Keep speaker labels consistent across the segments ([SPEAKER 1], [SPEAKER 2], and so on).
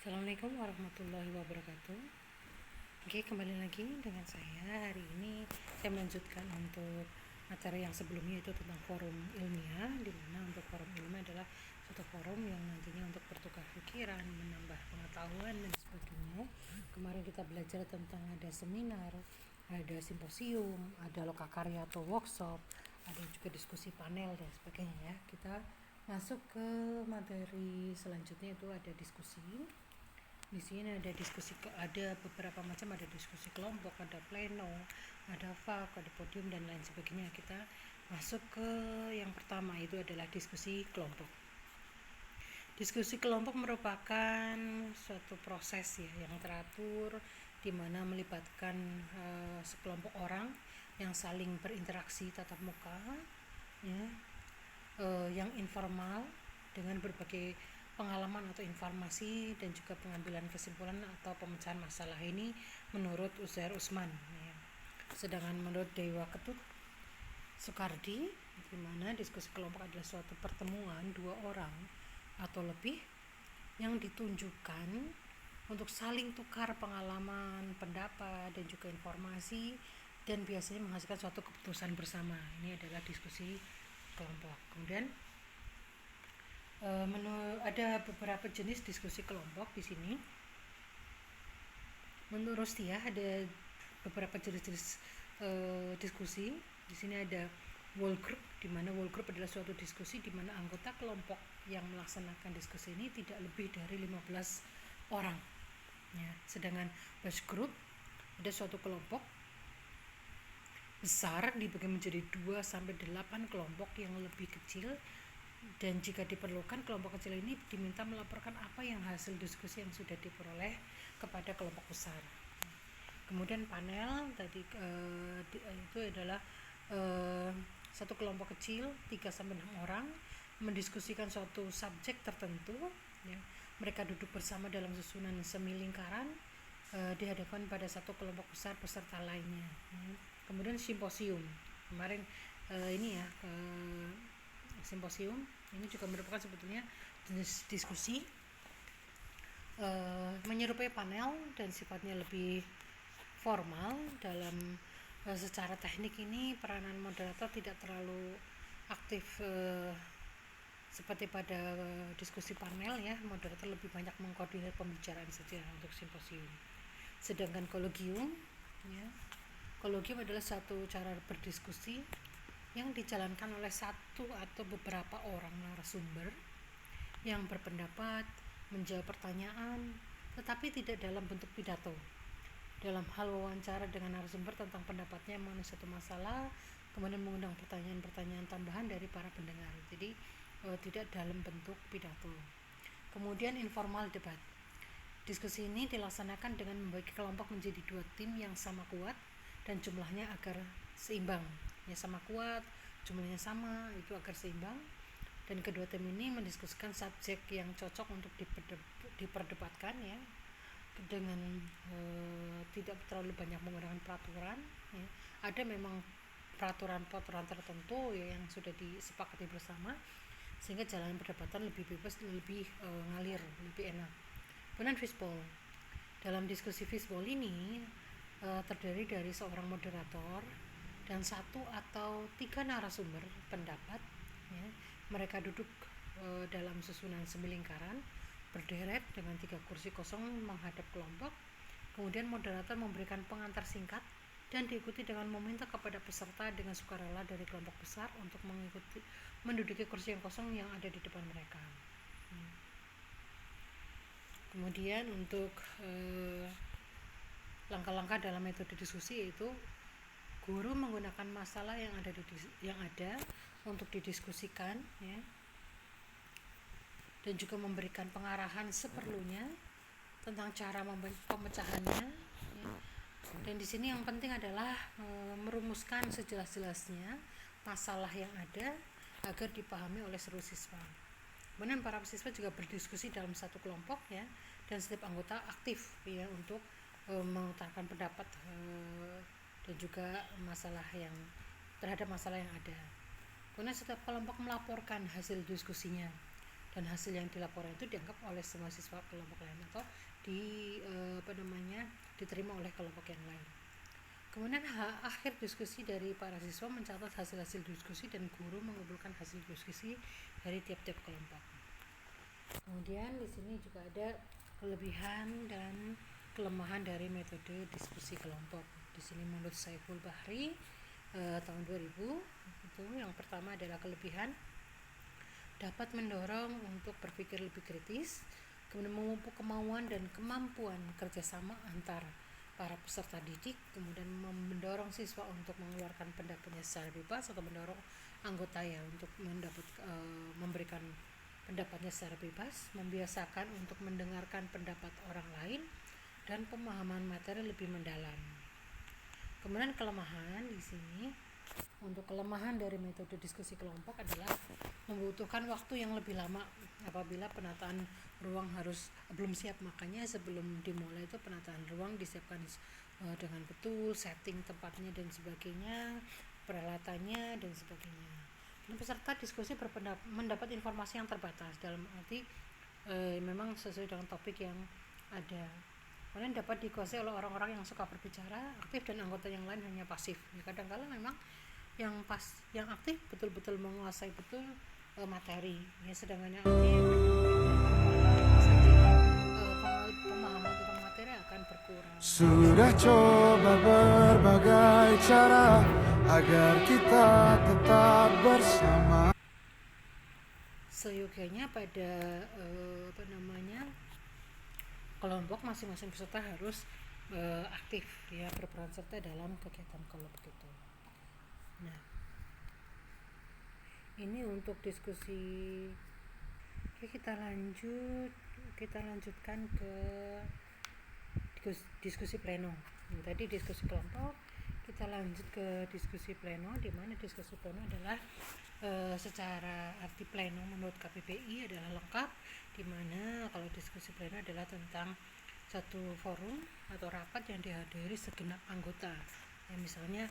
[SPEAKER 1] Assalamualaikum warahmatullahi wabarakatuh. Oke, kembali lagi dengan saya. Hari ini saya melanjutkan untuk materi yang sebelumnya, itu tentang forum ilmiah, di mana untuk forum ilmiah adalah suatu forum yang nantinya untuk bertukar pikiran, menambah pengetahuan dan sebagainya. Kemarin kita belajar tentang ada seminar, ada simposium, ada lokakarya atau workshop, ada juga diskusi panel dan sebagainya ya. Kita masuk ke materi selanjutnya, itu ada diskusi. Di sini ada diskusi, ada beberapa macam, ada diskusi kelompok, ada pleno, ada vak, ada podium dan lain sebagainya. Kita masuk ke yang pertama, itu adalah diskusi kelompok. Diskusi kelompok merupakan suatu proses ya yang teratur, di mana melibatkan sekelompok orang yang saling berinteraksi tatap muka ya, yang informal dengan berbagai pengalaman atau informasi dan juga pengambilan kesimpulan atau pemecahan masalah. Ini menurut Uzair Usman ya. Sedangkan menurut Dewa Ketut Soekardi, di mana diskusi kelompok adalah suatu pertemuan dua orang atau lebih yang ditunjukkan untuk saling tukar pengalaman, pendapat dan juga informasi, dan biasanya menghasilkan suatu keputusan bersama. Ini adalah diskusi kelompok. Kemudian ada beberapa jenis diskusi kelompok di sini. Menurut Rustia ada beberapa jenis diskusi. Di sini ada wall group, di mana wall group adalah suatu diskusi di mana anggota kelompok yang melaksanakan diskusi ini tidak lebih dari 15 orang. Ya, sedangkan batch group ada suatu kelompok besar dibagi menjadi 2 sampai 8 kelompok yang lebih kecil, dan jika diperlukan kelompok kecil ini diminta melaporkan apa yang hasil diskusi yang sudah diperoleh kepada kelompok besar. Kemudian panel tadi itu adalah satu kelompok kecil 3 sampai 6 orang mendiskusikan suatu subjek tertentu ya. Mereka duduk bersama dalam susunan semi lingkaran dihadapkan pada satu kelompok besar peserta lainnya ya. Kemudian simposium. Kemarin ini ya simposium ini juga merupakan sebetulnya jenis diskusi menyerupai panel dan sifatnya lebih formal. Dalam secara teknik ini peranan moderator tidak terlalu aktif seperti pada diskusi panel ya. Moderator lebih banyak mengkoordinir pembicaraan saja untuk simposium. Sedangkan kolegium ya, kolegium adalah satu cara berdiskusi yang dijalankan oleh satu atau beberapa orang narasumber yang berpendapat, menjawab pertanyaan, tetapi tidak dalam bentuk pidato. Dalam hal wawancara dengan narasumber tentang pendapatnya mengenai suatu masalah, kemudian mengundang pertanyaan-pertanyaan tambahan dari para pendengar. Jadi tidak dalam bentuk pidato. Kemudian informal debat. Diskusi ini dilaksanakan dengan membagi kelompok menjadi 2 tim yang sama kuat dan jumlahnya agar seimbang. Ya, sama kuat, jumlahnya sama, itu agar seimbang. Dan kedua tim ini mendiskusikan subjek yang cocok untuk diperdebatkan ya, dengan tidak terlalu banyak menggunakan peraturan ya. Ada memang peraturan tertentu ya, yang sudah disepakati bersama sehingga jalan perdebatan lebih bebas, lebih ngalir, lebih enak. Kemudian fishbowl. Dalam diskusi fishbowl ini terdiri dari seorang moderator dan 1 atau 3 narasumber pendapat ya. Mereka duduk dalam susunan semi lingkaran berderet dengan 3 kursi kosong menghadap kelompok. Kemudian moderator memberikan pengantar singkat dan diikuti dengan meminta kepada peserta dengan sukarela dari kelompok besar untuk menduduki kursi yang kosong yang ada di depan mereka. Kemudian untuk langkah-langkah dalam metode diskusi, yaitu guru menggunakan masalah yang ada untuk didiskusikan ya, dan juga memberikan pengarahan seperlunya tentang cara pemecahannya ya. Dan di sini yang penting adalah merumuskan sejelas-jelasnya masalah yang ada agar dipahami oleh seluruh siswa. Kemudian para siswa juga berdiskusi dalam satu kelompok ya, dan setiap anggota aktif ya untuk mengutarakan pendapat dan juga terhadap masalah yang ada. Kemudian setiap kelompok melaporkan hasil diskusinya dan hasil yang dilaporkan itu dianggap oleh semua siswa kelompok lain atau diterima oleh kelompok yang lain. Kemudian akhir diskusi dari para siswa mencatat hasil-hasil diskusi dan guru mengumpulkan hasil diskusi dari tiap-tiap kelompok. Kemudian di sini juga ada kelebihan dan kelemahan dari metode diskusi kelompok. Di sini menurut Saiful Bahri tahun 2000 itu yang pertama adalah kelebihan dapat mendorong untuk berpikir lebih kritis, kemudian memupuk kemauan dan kemampuan kerjasama antar para peserta didik, kemudian mendorong siswa untuk mengeluarkan pendapatnya secara bebas atau mendorong anggota ya untuk memberikan pendapatnya secara bebas, membiasakan untuk mendengarkan pendapat orang lain dan pemahaman materi lebih mendalam. Kemudian kelemahan di sini, untuk kelemahan dari metode diskusi kelompok adalah membutuhkan waktu yang lebih lama apabila penataan ruang belum siap, makanya sebelum dimulai itu penataan ruang disiapkan dengan betul, setting tempatnya dan sebagainya, peralatannya dan sebagainya. Dan peserta diskusi mendapat informasi yang terbatas dalam arti memang sesuai dengan topik yang ada. Kemudian dapat dikuasai oleh orang-orang yang suka berbicara, aktif, dan anggota yang lain hanya pasif. Kadang-kadang memang yang aktif betul-betul menguasai betul materi, ya, sedangkan yang aktif pemahaman tentang materi akan berkurang.
[SPEAKER 2] Sudah coba berbagai cara agar kita tetap bersama.
[SPEAKER 1] Seyogianya pada kelompok masing-masing peserta harus aktif ya, berperan serta dalam kegiatan kelompok itu. Nah, ini untuk diskusi. Oke, kita lanjutkan ke diskusi pleno. Tadi diskusi kelompok, kita lanjut ke diskusi pleno, di mana diskusi pleno adalah secara arti pleno menurut KPPI adalah lengkap, di mana kalau diskusi pleno adalah tentang satu forum atau rapat yang dihadiri segenap anggota. Ya, misalnya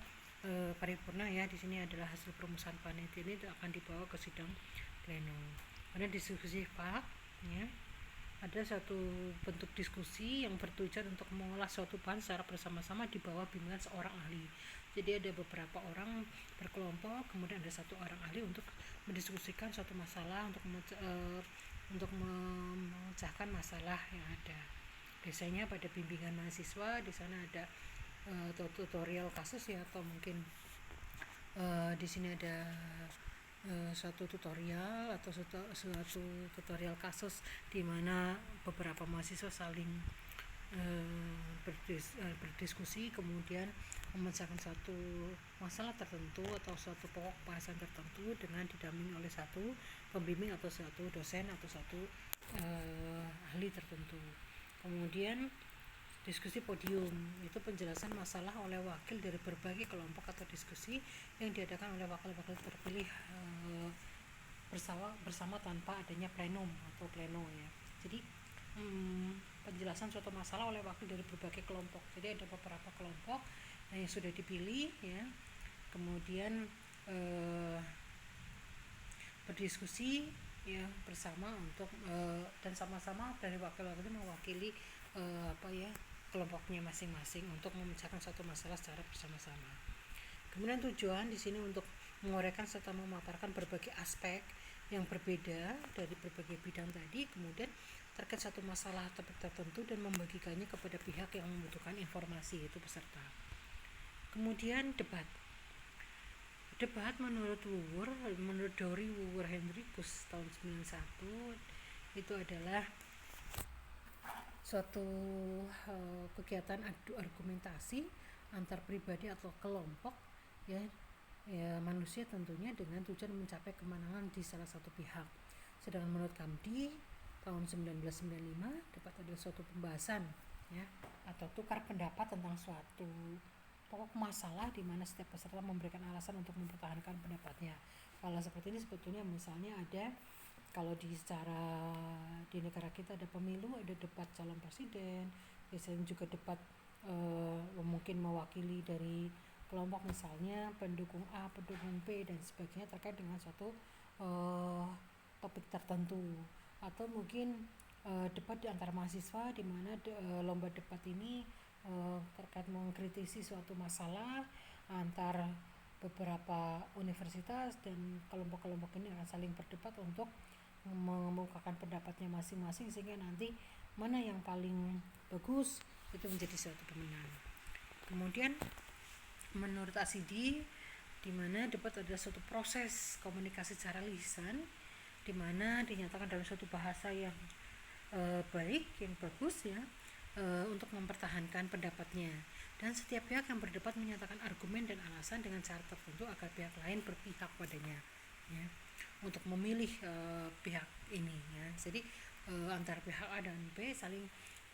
[SPEAKER 1] paripurna ya, di sini adalah hasil perumusan panitia ini akan dibawa ke sidang pleno. Kemudian diskusi FAQ ya, ada satu bentuk diskusi yang bertujuan untuk mengolah suatu bahan secara bersama-sama di bawah bimbingan seorang ahli. Jadi ada beberapa orang berkelompok, kemudian ada satu orang ahli untuk mendiskusikan suatu masalah, untuk memecahkan masalah yang ada. Biasanya pada bimbingan mahasiswa di sana ada tutorial kasus ya, atau mungkin di sini ada suatu tutorial atau suatu tutorial kasus di mana beberapa mahasiswa saling berdiskusi, kemudian memecahkan suatu masalah tertentu atau suatu pokok bahasan tertentu dengan didampingi oleh satu pembimbing atau satu dosen atau satu ahli tertentu. Kemudian diskusi podium, itu penjelasan masalah oleh wakil dari berbagai kelompok atau diskusi yang diadakan oleh wakil-wakil terpilih bersama tanpa adanya plenum atau pleno ya. Jadi penjelasan suatu masalah oleh wakil dari berbagai kelompok. Jadi ada beberapa kelompok yang sudah dipilih ya, kemudian berdiskusi ya bersama untuk dan sama-sama dari wakil-wakil mewakili kelompoknya masing-masing untuk memecahkan suatu masalah secara bersama-sama. Kemudian tujuan di sini untuk menguraikan serta memaparkan berbagai aspek yang berbeda dari berbagai bidang tadi, kemudian terkait satu masalah tertentu dan membagikannya kepada pihak yang membutuhkan informasi, yaitu peserta. Kemudian debat menurut Dori Wuwur Hendrikus tahun 91 itu adalah suatu kegiatan adu argumentasi antar pribadi atau kelompok ya, manusia tentunya dengan tujuan mencapai kemenangan di salah satu pihak. Sedangkan menurut Kamdi tahun 1995 debat adalah suatu pembahasan ya atau tukar pendapat tentang suatu pokok masalah di mana setiap peserta memberikan alasan untuk mempertahankan pendapatnya. Kalau seperti ini sebetulnya misalnya ada, kalau di negara kita ada pemilu, ada debat calon presiden, biasanya juga debat mungkin mewakili dari kelompok, misalnya pendukung A, pendukung B dan sebagainya terkait dengan suatu topik tertentu, atau mungkin debat di antara mahasiswa di mana lomba debat ini terkait mengkritisi suatu masalah antar beberapa universitas, dan kelompok-kelompok ini akan saling berdebat untuk mengemukakan pendapatnya masing-masing sehingga nanti mana yang paling bagus itu menjadi suatu pemenang. Kemudian menurut ACD, di mana debat adalah suatu proses komunikasi secara lisan di mana dinyatakan dalam suatu bahasa yang baik, yang bagus ya, untuk mempertahankan pendapatnya, dan setiap pihak yang berdebat menyatakan argumen dan alasan dengan cara tertentu agar pihak lain berpihak padanya ya, untuk memilih pihak ini ya. Jadi antara pihak A dan B saling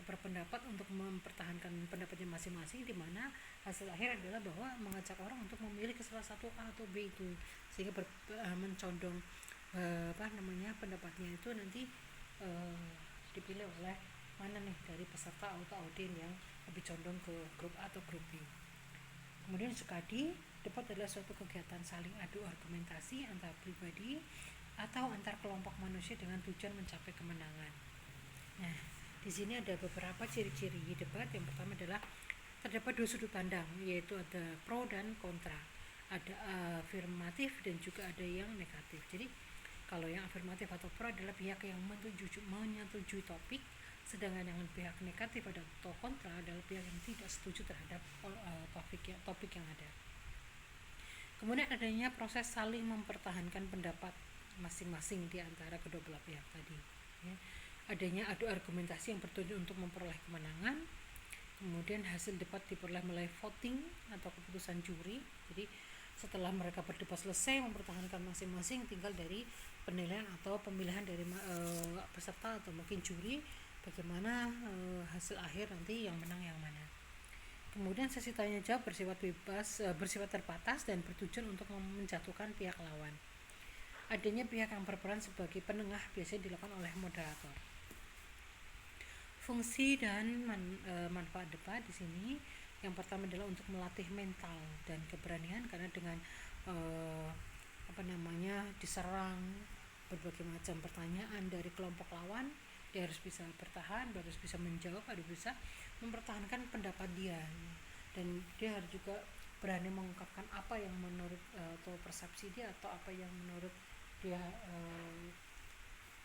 [SPEAKER 1] berpendapat untuk mempertahankan pendapatnya masing-masing, di mana hasil akhir adalah bahwa mengajak orang untuk memilih ke salah satu A atau B itu, sehingga mencondong pendapatnya itu nanti dipilih oleh mana nih dari peserta atau audien yang lebih condong ke grup A atau grup B. Kemudian Sukadi, debat adalah suatu kegiatan saling adu argumentasi antar pribadi atau antar kelompok manusia dengan tujuan mencapai kemenangan. Nah, di sini ada beberapa ciri-ciri debat. Yang pertama adalah terdapat dua sudut pandang, yaitu ada pro dan kontra, ada afirmatif dan juga ada yang negatif. Jadi kalau yang afirmatif atau pro adalah pihak yang menyetujui topik, sedangkan yang pihak negatif atau kontra adalah pihak yang tidak setuju terhadap topik yang ada. Kemudian adanya proses saling mempertahankan pendapat masing-masing di antara kedua belah pihak tadi ya. Adanya adu argumentasi yang bertujuan untuk memperoleh kemenangan. Kemudian hasil debat diperoleh melalui voting atau keputusan juri. Jadi setelah mereka berdebat selesai mempertahankan masing-masing, tinggal dari penilaian atau pemilihan dari peserta atau mungkin juri bagaimana hasil akhir nanti yang menang yang mana. Kemudian sesi tanya jawab bersifat bebas, bersifat terbatas dan bertujuan untuk menjatuhkan pihak lawan. Adanya pihak yang berperan sebagai penengah biasanya dilakukan oleh moderator. Fungsi dan manfaat debat di sini, yang pertama adalah untuk melatih mental dan keberanian, karena dengan diserang berbagai macam pertanyaan dari kelompok lawan, dia harus bisa bertahan, dia harus bisa menjawab, harus bisa mempertahankan pendapat dia, dan dia harus juga berani mengungkapkan apa yang menurut atau persepsi dia atau apa yang menurut dia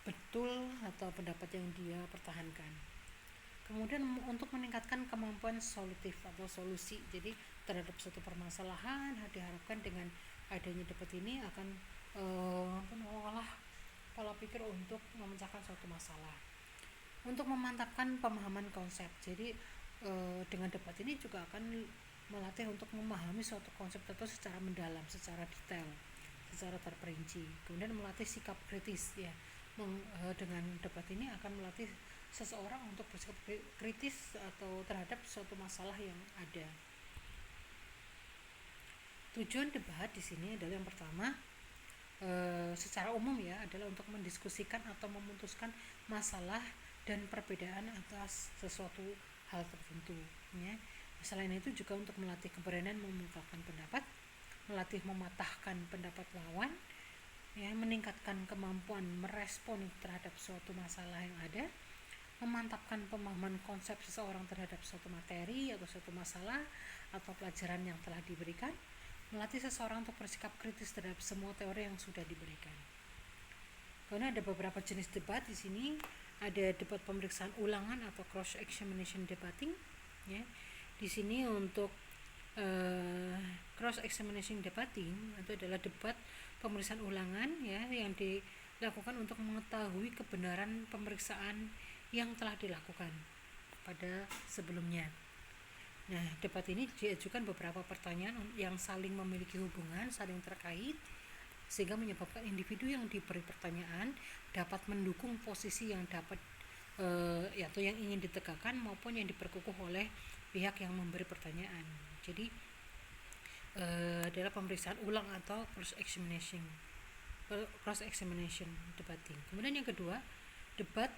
[SPEAKER 1] betul atau pendapat yang dia pertahankan. Kemudian untuk meningkatkan kemampuan solutif atau solusi, jadi terhadap suatu permasalahan, diharapkan dengan adanya debat ini akan mengolah pola pikir untuk memecahkan suatu masalah. Untuk memantapkan pemahaman konsep, jadi dengan debat ini juga akan melatih untuk memahami suatu konsep tertentu secara mendalam, secara detail, secara terperinci. Kemudian melatih sikap kritis ya. Dengan debat ini akan melatih seseorang untuk bersikap kritis atau terhadap suatu masalah yang ada. Tujuan debat di sini adalah yang pertama secara umum ya, adalah untuk mendiskusikan atau memutuskan masalah dan perbedaan atas sesuatu hal tertentu ya. Selain itu juga untuk melatih keberanian mengungkapkan pendapat, melatih mematahkan pendapat lawan ya, meningkatkan kemampuan merespon terhadap suatu masalah yang ada, memantapkan pemahaman konsep seseorang terhadap suatu materi atau suatu masalah atau pelajaran yang telah diberikan, melatih seseorang untuk bersikap kritis terhadap semua teori yang sudah diberikan. Karena ada beberapa jenis debat di sini, ada debat pemeriksaan ulangan atau cross examination debating ya. Di sini untuk cross examination debating itu adalah debat pemeriksaan ulangan ya, yang dilakukan untuk mengetahui kebenaran pemeriksaan yang telah dilakukan pada sebelumnya. Nah, debat ini diajukan beberapa pertanyaan yang saling memiliki hubungan, saling terkait, sehingga menyebabkan individu yang diberi pertanyaan dapat mendukung posisi yang dapat atau yang ingin ditegakkan maupun yang diperkukuh oleh pihak yang memberi pertanyaan. Jadi adalah pemeriksaan ulang atau cross examination debating. Kemudian yang kedua, debat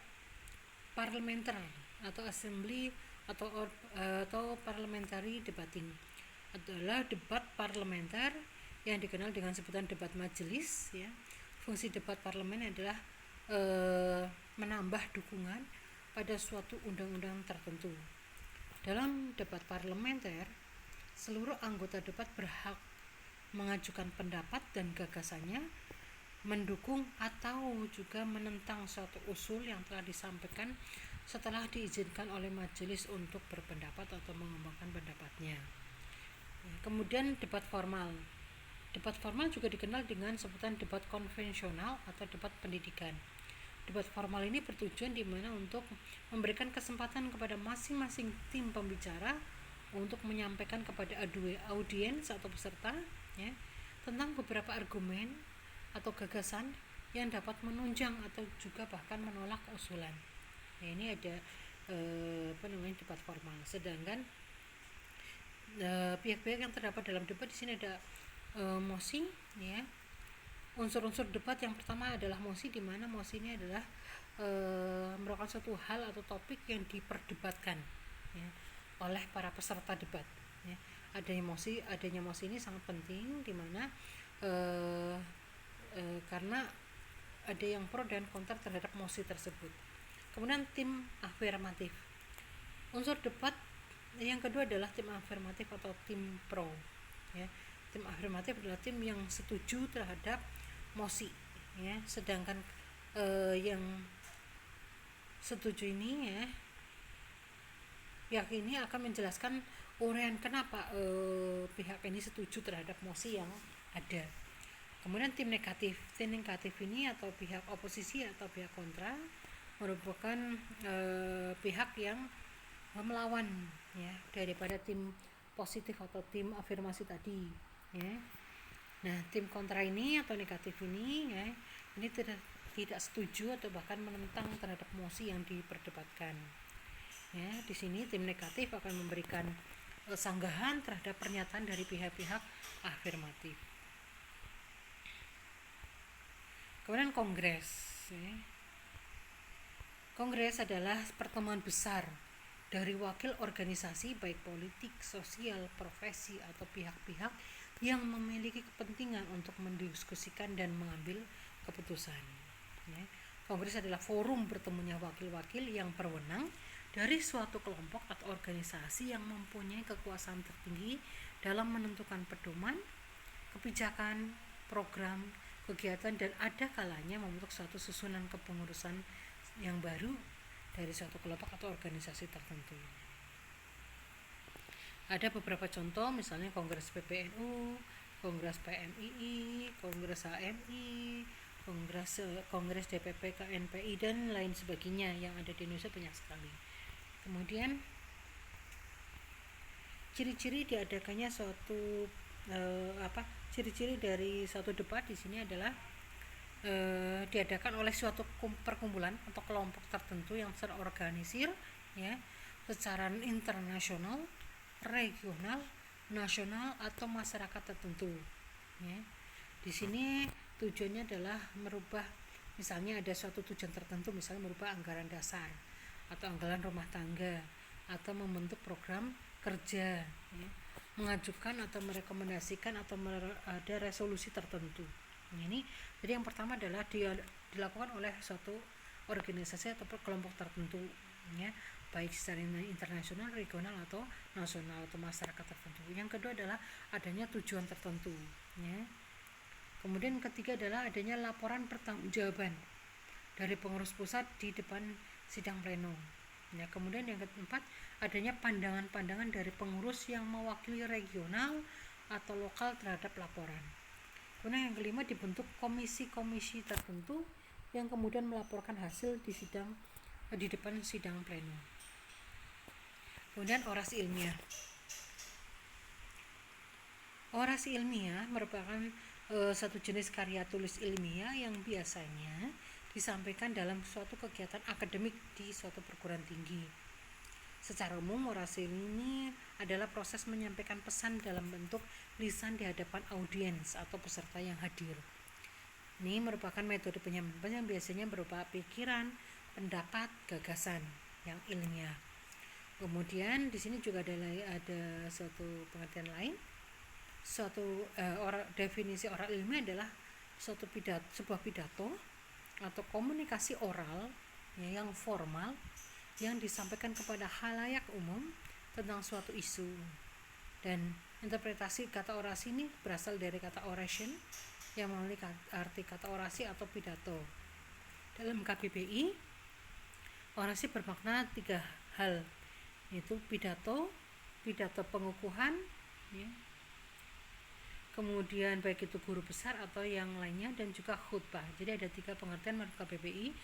[SPEAKER 1] parlementer atau assembly atau parliamentary debating adalah debat parlementer yang dikenal dengan sebutan debat majelis ya. Fungsi debat parlemen adalah menambah dukungan pada suatu undang-undang tertentu. Dalam debat parlementer, seluruh anggota debat berhak mengajukan pendapat dan gagasannya, mendukung atau juga menentang suatu usul yang telah disampaikan setelah diizinkan oleh majelis untuk berpendapat atau mengembangkan pendapatnya. Kemudian debat formal. Debat formal juga dikenal dengan sebutan debat konvensional atau debat pendidikan. Debat formal ini bertujuan dimana untuk memberikan kesempatan kepada masing-masing tim pembicara untuk menyampaikan kepada audiens atau peserta ya, tentang beberapa argumen atau gagasan yang dapat menunjang atau juga bahkan menolak usulan. Nah, ini ada debat formal. Sedangkan pihak-pihak yang terdapat dalam debat di sini ada mosi ya. Unsur-unsur debat yang pertama adalah mosi, di mana mosi ini adalah merupakan suatu hal atau topik yang diperdebatkan ya, oleh para peserta debat ya. Adanya mosi ini sangat penting, di mana karena ada yang pro dan kontra terhadap mosi tersebut. Kemudian tim afirmatif. Unsur debat yang kedua adalah tim afirmatif atau tim pro ya. Tim afirmatif adalah tim yang setuju terhadap mosi ya, sedangkan yang setuju ini ya, pihak ini akan menjelaskan uraian kenapa pihak ini setuju terhadap mosi yang ada. Kemudian tim negatif ini atau pihak oposisi atau pihak kontra merupakan pihak yang melawan ya daripada tim positif atau tim afirmasi tadi ya. Nah, tim kontra ini atau negatif ini ya, ini tidak setuju atau bahkan menentang terhadap mosi yang diperdebatkan. Ya, di sini tim negatif akan memberikan sanggahan terhadap pernyataan dari pihak-pihak afirmatif. Kemudian kongres ya. Kongres adalah pertemuan besar dari wakil organisasi baik politik, sosial, profesi atau pihak-pihak yang memiliki kepentingan untuk mendiskusikan dan mengambil keputusan ya. Kongres adalah forum bertemunya wakil-wakil yang berwenang dari suatu kelompok atau organisasi yang mempunyai kekuasaan tertinggi dalam menentukan pedoman, kebijakan, program, kegiatan, dan ada kalanya membentuk suatu susunan kepengurusan yang baru dari suatu kelompok atau organisasi tertentu. Ada beberapa contoh, misalnya Kongres PBNU, Kongres PMII, Kongres HMI, Kongres DPP KNPI, dan lain sebagainya yang ada di Indonesia banyak sekali. Kemudian ciri-ciri diadakannya suatu ciri-ciri dari suatu debat di sini adalah diadakan oleh suatu perkumpulan atau kelompok tertentu yang terorganisir ya, secara internasional, regional, nasional atau masyarakat tertentu ya. Di sini tujuannya adalah merubah, misalnya ada suatu tujuan tertentu, misalnya merubah anggaran dasar atau anggaran rumah tangga atau membentuk program kerja ya, mengajukan atau merekomendasikan atau ada resolusi tertentu. Ini jadi yang pertama adalah dilakukan oleh suatu organisasi atau kelompok tertentu ya, baik secara internasional, regional atau nasional atau masyarakat tertentu. Yang kedua adalah adanya tujuan tertentu ya. Kemudian ketiga adalah adanya laporan pertanggungjawaban dari pengurus pusat di depan sidang pleno ya. Kemudian yang keempat adanya pandangan-pandangan dari pengurus yang mewakili regional atau lokal terhadap laporan. Kemudian yang kelima dibentuk komisi-komisi tertentu yang kemudian melaporkan hasil di depan sidang pleno. Kemudian orasi ilmiah. Orasi ilmiah merupakan satu jenis karya tulis ilmiah yang biasanya disampaikan dalam suatu kegiatan akademik di suatu perguruan tinggi. Secara umum, orasi ini adalah proses menyampaikan pesan dalam bentuk lisan di hadapan audiens atau peserta yang hadir. Ini merupakan metode penyampaian yang biasanya berupa pikiran, pendapat, gagasan yang ilmiah. Kemudian di sini juga ada suatu pengertian lain. Definisi oral ilmiah adalah sebuah pidato atau komunikasi oral ya, yang formal yang disampaikan kepada khalayak umum tentang suatu isu. Dan interpretasi kata orasi ini berasal dari kata oration yang memiliki arti kata orasi atau pidato. Dalam KBBI, orasi bermakna 3 hal, yaitu pidato pengukuhan ya, kemudian baik itu guru besar atau yang lainnya, dan juga khutbah. Jadi ada 3 pengertian menurut KBBI.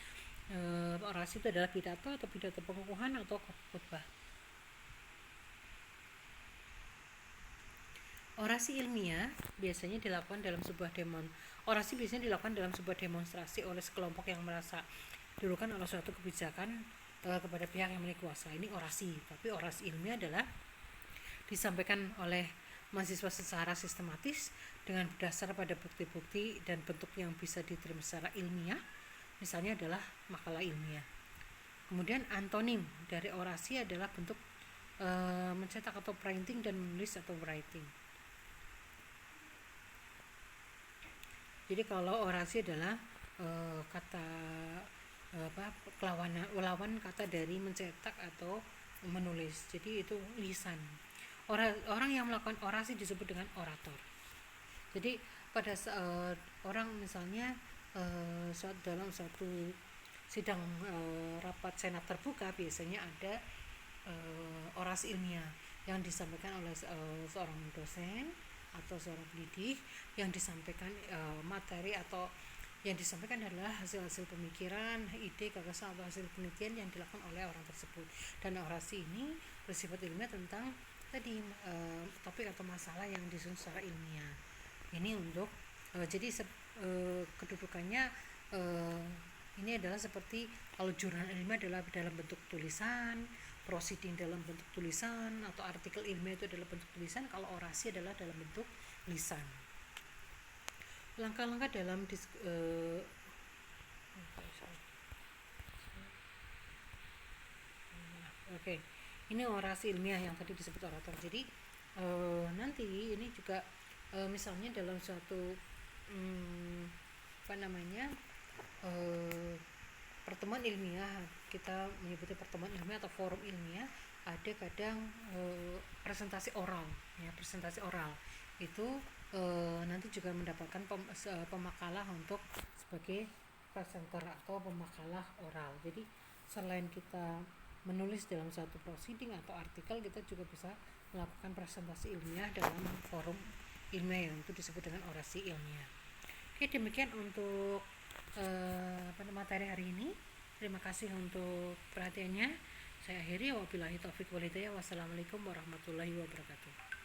[SPEAKER 1] Orasi itu adalah pidato atau pidato pengukuhan atau khutbah. Orasi ilmiah biasanya dilakukan dalam sebuah orasi biasanya dilakukan dalam sebuah demonstrasi oleh sekelompok yang merasa dirugikan oleh suatu kebijakan kepada pihak yang memiliki kuasa. Ini orasi. Tapi orasi ilmiah adalah disampaikan oleh mahasiswa secara sistematis dengan berdasar pada bukti-bukti dan bentuk yang bisa diterima secara ilmiah, misalnya adalah makalah ilmiah. Kemudian antonim dari orasi adalah bentuk mencetak atau printing dan menulis atau writing. Jadi kalau orasi adalah kata lawan kata dari mencetak atau menulis. Jadi itu lisan. Orang yang melakukan orasi disebut dengan orator. Jadi pada saat orang misalnya dalam suatu sidang rapat senat terbuka, biasanya ada orasi ilmiah yang disampaikan oleh seorang dosen atau seorang pendidik, yang disampaikan materi atau yang disampaikan adalah hasil-hasil pemikiran, ide, gagasan atau hasil penelitian yang dilakukan oleh orang tersebut. Dan orasi ini bersifat ilmiah tentang tadi topik atau masalah yang disusun secara ilmiah. Ini untuk jadi kedudukannya ini adalah seperti kalau jurnal ilmiah adalah dalam bentuk tulisan, proceeding dalam bentuk tulisan, atau artikel ilmiah itu adalah bentuk tulisan. Kalau orasi adalah dalam bentuk lisan. Langkah-langkah dalam ini orasi ilmiah yang tadi disebut orator. Jadi nanti ini juga misalnya dalam suatu pertemuan ilmiah, kita menyebutnya pertemuan ilmiah atau forum ilmiah, ada kadang presentasi oral ya. Presentasi oral itu nanti juga mendapatkan pemakalah untuk sebagai presenter atau pemakalah oral. Jadi selain kita menulis dalam satu proceeding atau artikel, kita juga bisa melakukan presentasi ilmiah dalam forum ilmiah yang itu disebut dengan orasi ilmiah. Oke, demikian untuk materi hari ini. Terima kasih untuk perhatiannya. Saya akhiri, wabillahi taufiq wal hidayah. Wassalamualaikum warahmatullahi wabarakatuh.